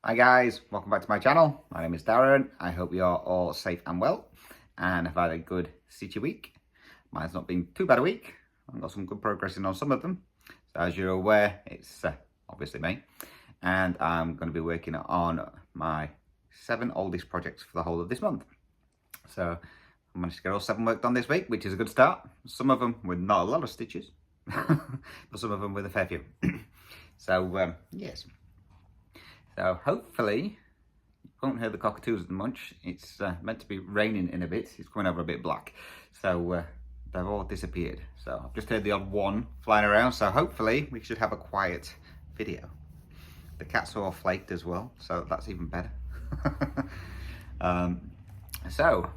Hi guys, welcome back to my channel. My name is Darren. I hope you are all safe and well and have had a good stitchy week. Mine's not been too bad a week. I've got some good progress in on some of them. So as you're aware, it's obviously May, and I'm going to be working on my 7 oldest projects for the whole of this month. So I managed to get all 7 worked on this week, which is a good start. Some of them with not a lot of stitches, but some of them with a fair few. So yes. So hopefully you won't hear the cockatoos as much. It's meant to be raining in a bit. It's coming over a bit black. So they've all disappeared. So I've just heard the odd one flying around. So hopefully we should have a quiet video. The cats are all flaked as well. So that's even better. So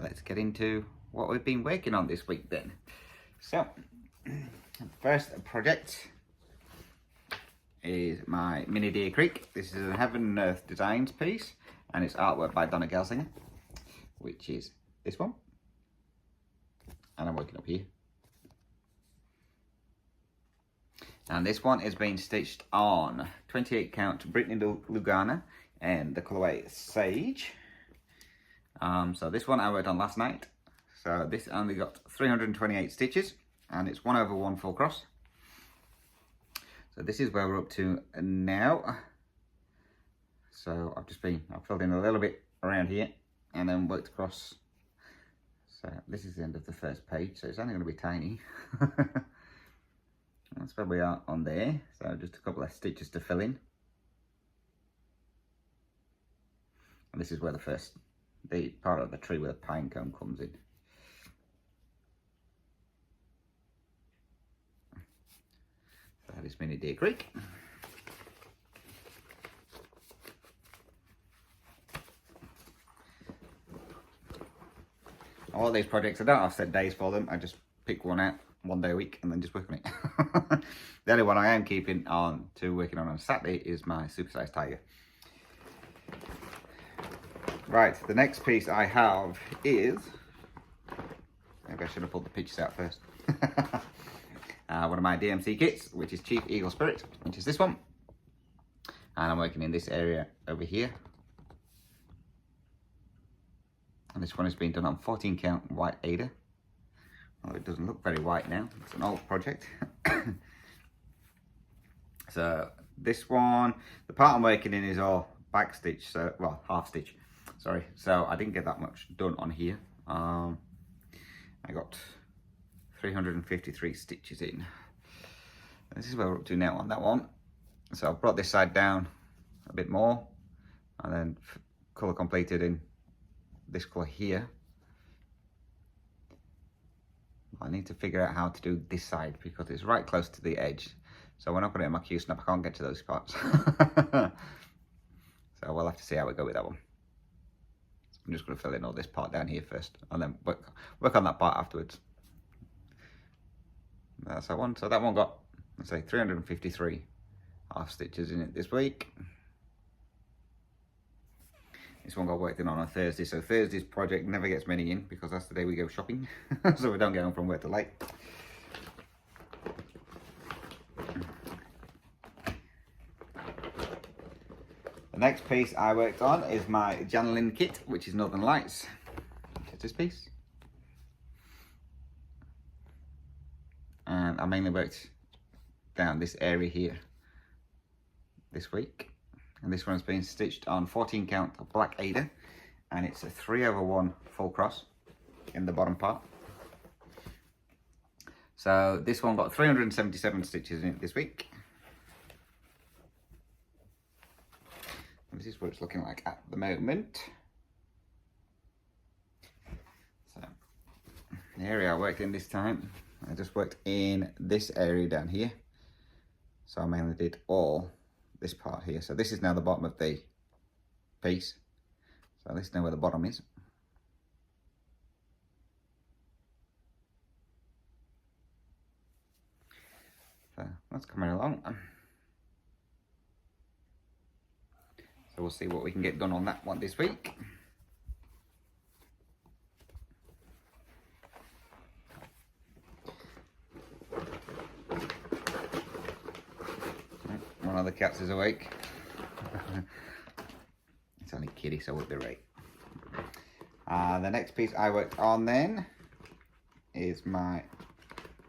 let's get into what we've been working on this week then. So first project is my mini Deer Creek. This is a Heaven and Earth Designs piece, and it's artwork by Donna Gelsinger, which is this one. And I'm working up here. And this one is being stitched on 28 count Brittany Lugana and the colorway Sage. So this one I worked on last night. So this only got 328 stitches, and it's 1/1 full cross. So this is where we're up to now. So I've filled in a little bit around here and then worked across. So this is the end of the first page, so it's only going to be tiny. That's where we are on there. So just a couple of stitches to fill in. And this is where the part of the tree where the pine cone comes in. That is mini Deer Creek. All these projects, I don't have set days for them. I just pick one out one day a week and then just work on it. The only one I am keeping on to working on Saturday is my supersized tiger. Right, the next piece I have is, maybe I should have pulled the pictures out first. One of my DMC kits, which is Chief Eagle Spirit, which is this one. And I'm working in this area over here. And this one has been done on 14 count white Aida. Well, it doesn't look very white now. It's an old project. So this one, the part I'm working in is all back stitch, so, well, half stitch, sorry. So I didn't get that much done on here. I got 353 stitches in. This is where we're up to now on that one. So I've brought this side down a bit more and then colour completed in this colour here. I need to figure out how to do this side because it's right close to the edge. So when I put it in my Q-snap, I can't get to those parts. So we'll have to see how we go with that one. So I'm just going to fill in all this part down here first and then work on that part afterwards. That's that one. So that one got, let's say, 353 half stitches in it this week. This one got worked in on a Thursday, so Thursday's project never gets many in because that's the day we go shopping. So we don't get home from work till late. The next piece I worked on is my janlynn kit, which is Northern Lights. Which is this piece. And I mainly worked down this area here this week. And this one's been stitched on 14 count black Aida. And it's a 3/1 full cross in the bottom part. So this one got 377 stitches in it this week. And this is what it's looking like at the moment. So the area I worked in this time, I just worked in this area down here. So I mainly did all this part here. So this is now the bottom of the piece. So this is now where the bottom is. So that's coming along. So we'll see what we can get done on that one this week. One of the cats is awake. kitty, so we'll be right. The next piece I worked on then is my,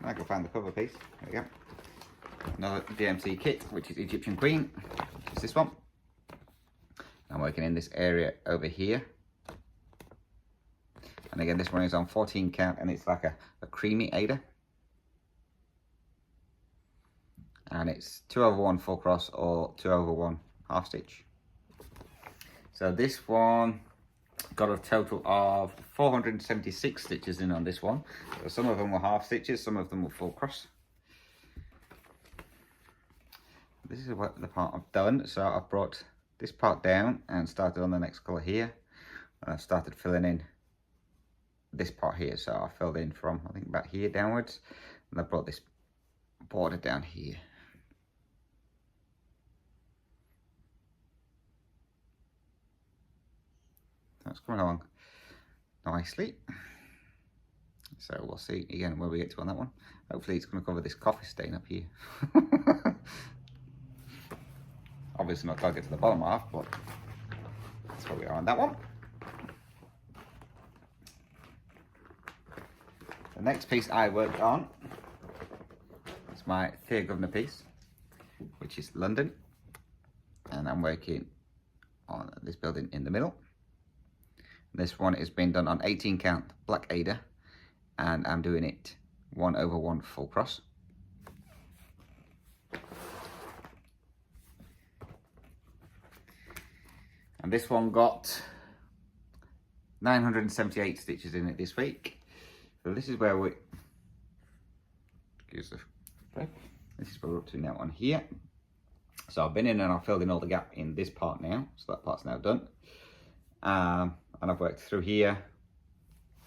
I can find the cover piece, there we go. Another DMC kit, which is Egyptian Queen, which is this one. I'm working in this area over here. And again, this one is on 14 count, and it's like a creamy Aida. And it's 2/1 full cross or 2/1 half stitch. So this one got a total of 476 stitches in on this one. So some of them were half stitches, some of them were full cross. This is what the part I've done. So I've brought this part down and started on the next colour here. And I started filling in this part here. So I filled in from, I think, about here downwards. And I brought this border down here. That's coming along nicely. So we'll see again where we get to on that one. Hopefully it's going to cover this coffee stain up here. Obviously not till I get to the bottom half, but that's where we are on that one. The next piece I worked on is my Thea governor piece, which is London. And I'm working on this building in the middle. This one is being done on 18 count black Aida, and I'm doing it 1/1 full cross. And this one got 978 stitches in it this week. So this is where this is where we're up to now on here. So I've been in and I've filled in all the gap in this part now, so that part's now done. And I've worked through here,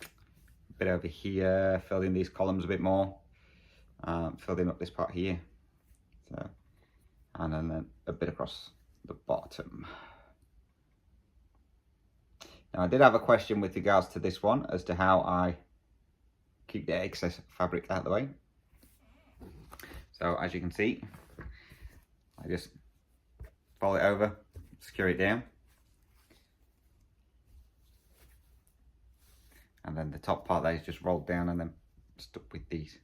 a bit over here, filled in these columns a bit more, filled in up this part here, so, and then a bit across the bottom. Now I did have a question with regards to this one as to how I keep the excess fabric out of the way. So as you can see, I just fold it over, secure it down. And then the top part there is just rolled down and then stuck with these.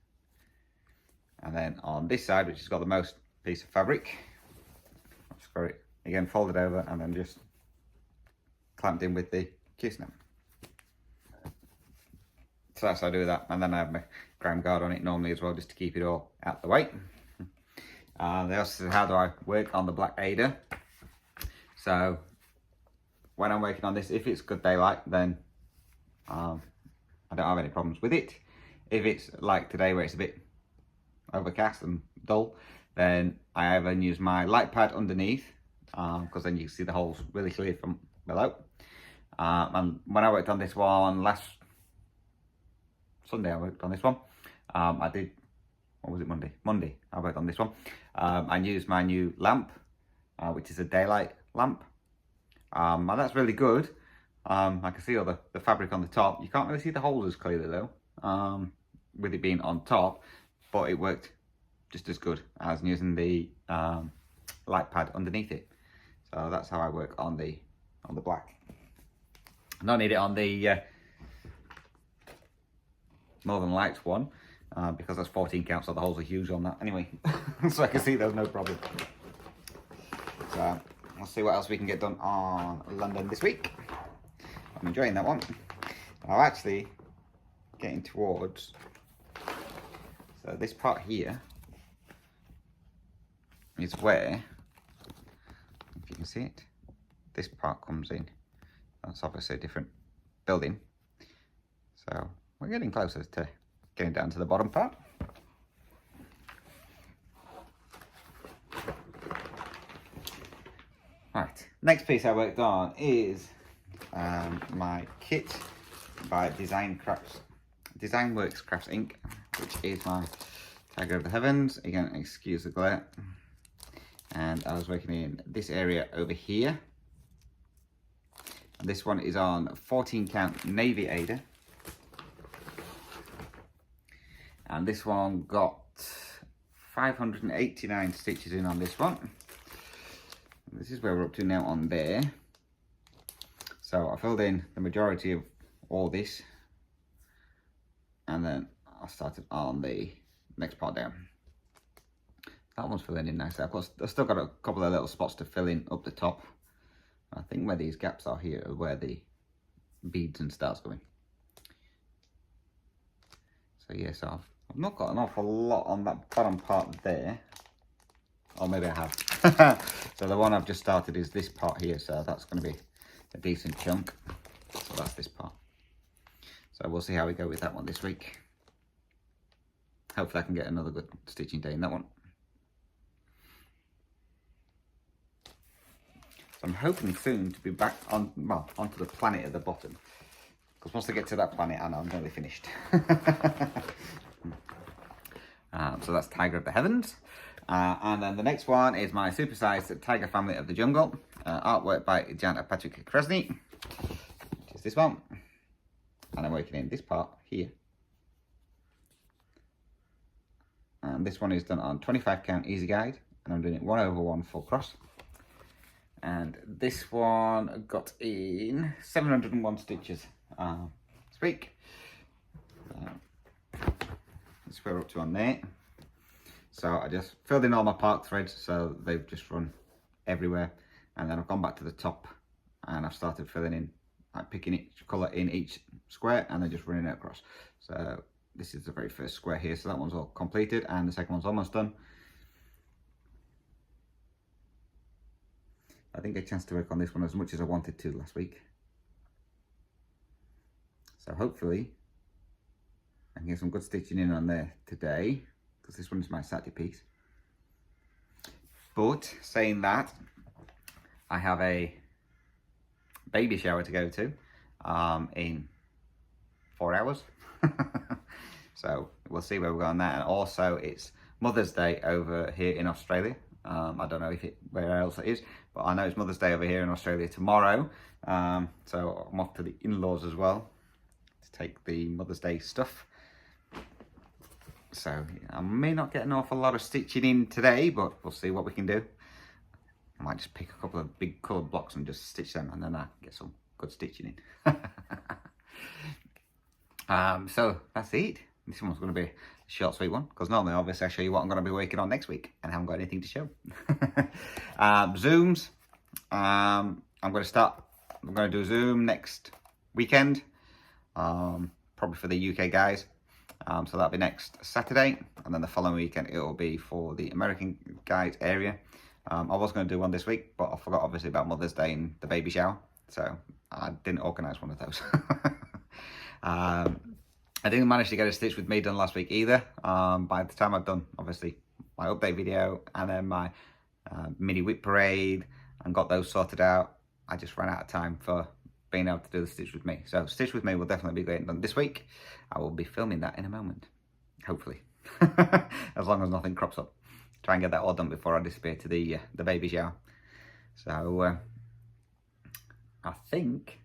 And then on this side, which has got the most piece of fabric, I've just got it again folded over and then just clamped in with the kiss snap. So that's how I do that. And then I have my grime guard on it normally as well, just to keep it all out the way. They also said, how do I work on the black Aida? So when I'm working on this, if it's good daylight, then I don't have any problems with it. If it's like today where it's a bit overcast and dull, then I either use my light pad underneath, because then you can see the holes really clear from below. And when I worked on this one last Sunday, I worked on this one. I did, what was it, Monday? Monday, I worked on this one. I used my new lamp, which is a daylight lamp. And that's really good. I can see all the fabric on the top. You can't really see the holes as clearly though, with it being on top, but it worked just as good as using the light pad underneath it. So that's how I work on the black. I don't need it on the Northern Lights one, because that's 14 count, so the holes are huge on that anyway. So I can see there's no problem. So we'll see what else we can get done on London this week. I'm enjoying that one. I'm actually getting towards, so this part here is where, if you can see it, this part comes in. That's obviously a different building. So we're getting closer to getting down to the bottom part. Right, next piece I worked on is my kit by Design Works Crafts Inc., which is my Tiger of the Heavens. Again, excuse the glare. And I was working in this area over here. And this one is on 14 count navy Aida. And this one got 589 stitches in on this one. And this is where we're up to now on there. So I filled in the majority of all this, and then I started on the next part down. That one's filling in nicely. I've still got a couple of little spots to fill in up the top. I think where these gaps are here are where the beads and stars going. So yes, I've not got an awful lot on that bottom part there. Or maybe I have. So the one I've just started is this part here, so that's going to be a decent chunk. So that's this part. So we'll see how we go with that one this week. Hopefully I can get another good stitching day in that one. So I'm hoping soon to be back on, well, onto the planet at the bottom. Because once I get to that planet, I know I'm nearly finished. So that's Tiger of the Heavens. And then the next one is my supersized Tiger Family of the Jungle. Artwork by Patrick Kresny, which is this one. And I'm working in this part here. And this one is done on 25 count easy guide. And I'm doing it 1/1 full cross. And this one got in 701 stitches this week. That's where we're up to on there. So I just filled in all my park threads, so they've just run everywhere. And then I've gone back to the top and I've started filling in, like picking each colour in each square and then just running it across. So this is the very first square here, so that one's all completed and the second one's almost done. I didn't get a chance to work on this one as much as I wanted to last week. So hopefully I can get some good stitching in on there today, because this one is my Saturday piece. But saying that, I have a baby shower to go to in 4 hours. So we'll see where we go on that. And also it's Mother's Day over here in Australia. I don't know where else it is, but I know it's Mother's Day over here in Australia tomorrow. So I'm off to the in-laws as well to take the Mother's Day stuff. So I may not get an awful lot of stitching in today, but we'll see what we can do. I might just pick a couple of big coloured blocks and just stitch them, and then I get some good stitching in. So that's it. This one's going to be a short, sweet one, because normally, obviously, I show you what I'm going to be working on next week, and I haven't got anything to show. Zooms. I'm going to do a Zoom next weekend, probably for the UK guys. So that'll be next Saturday, and then the following weekend it will be for the American guys area. I was going to do one this week, but I forgot obviously about Mother's Day and the baby shower, so I didn't organise one of those. I didn't manage to get a stitch with me done last week either. By the time I've done obviously my update video and then my mini whip parade and got those sorted out, I just ran out of time for being able to do the stitch with me. So stitch with me will definitely be getting done this week. I will be filming that in a moment, hopefully, as long as nothing crops up. Try and get that all done before I disappear to the baby shower. So I think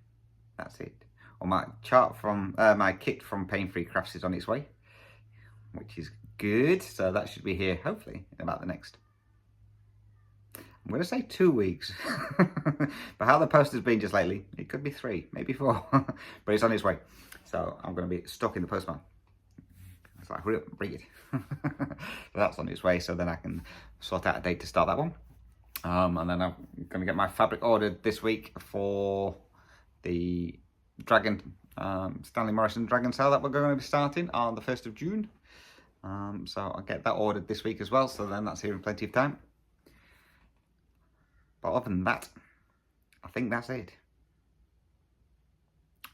that's it. Well, my chart from my kit from Pain Free Crafts is on its way, which is good. So that should be here hopefully in about the next, I'm going to say 2 weeks. But how the post has been just lately, it could be 3, maybe 4. But it's on its way. So I'm going to be stuck in the postman. It's like, hurry up, bring it. So that's on its way. So then I can sort out a date to start that one. And then I'm going to get my fabric ordered this week for the Stanley Morrison Dragon sale that we're going to be starting on the 1st of June. So I'll get that ordered this week as well. So then that's here in plenty of time. But other than that, I think that's it.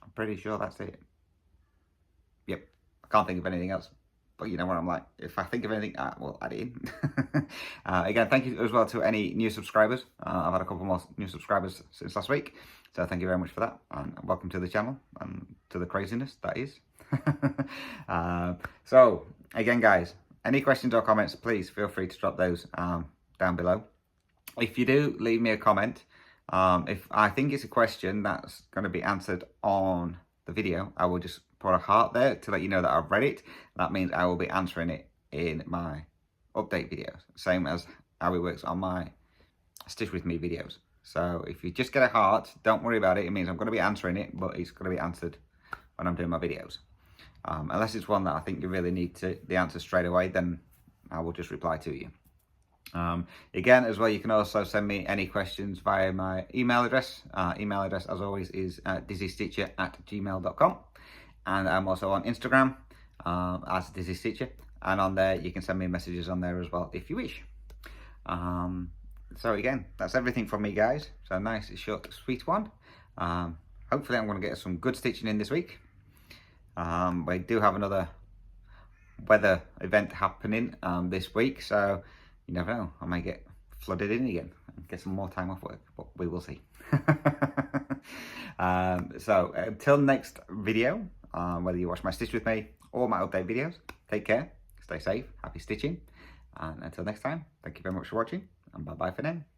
I'm pretty sure that's it. Yep, I can't think of anything else. But you know what I'm like. If I think of anything, we'll add it in. Again, thank you as well to any new subscribers. I've had a couple more new subscribers since last week. So thank you very much for that. And welcome to the channel and to the craziness that is. So, again, guys, any questions or comments, please feel free to drop those down below. If you do, leave me a comment. If I think it's a question that's going to be answered on the video, I will just put a heart there to let you know that I've read it. That means I will be answering it in my update videos, same as how it works on my Stitch With Me videos. So if you just get a heart, don't worry about it. It means I'm going to be answering it, but it's going to be answered when I'm doing my videos. Unless it's one that I think you really need the answer straight away, then I will just reply to you. Again, as well, you can also send me any questions via my email address. Email address, as always, is dizzystitcher@gmail.com. And I'm also on Instagram as dizzystitcher. And on there, you can send me messages on there as well if you wish. So again, that's everything from me, guys. So nice, short, sweet one. Hopefully I'm going to get some good stitching in this week. We do have another weather event happening this week, so you never know, I may get flooded in again and get some more time off work, but we will see. So until next video, whether you watch my stitch with me or my update videos, take care, stay safe, happy stitching, and until next time, thank you very much for watching, and bye bye for now.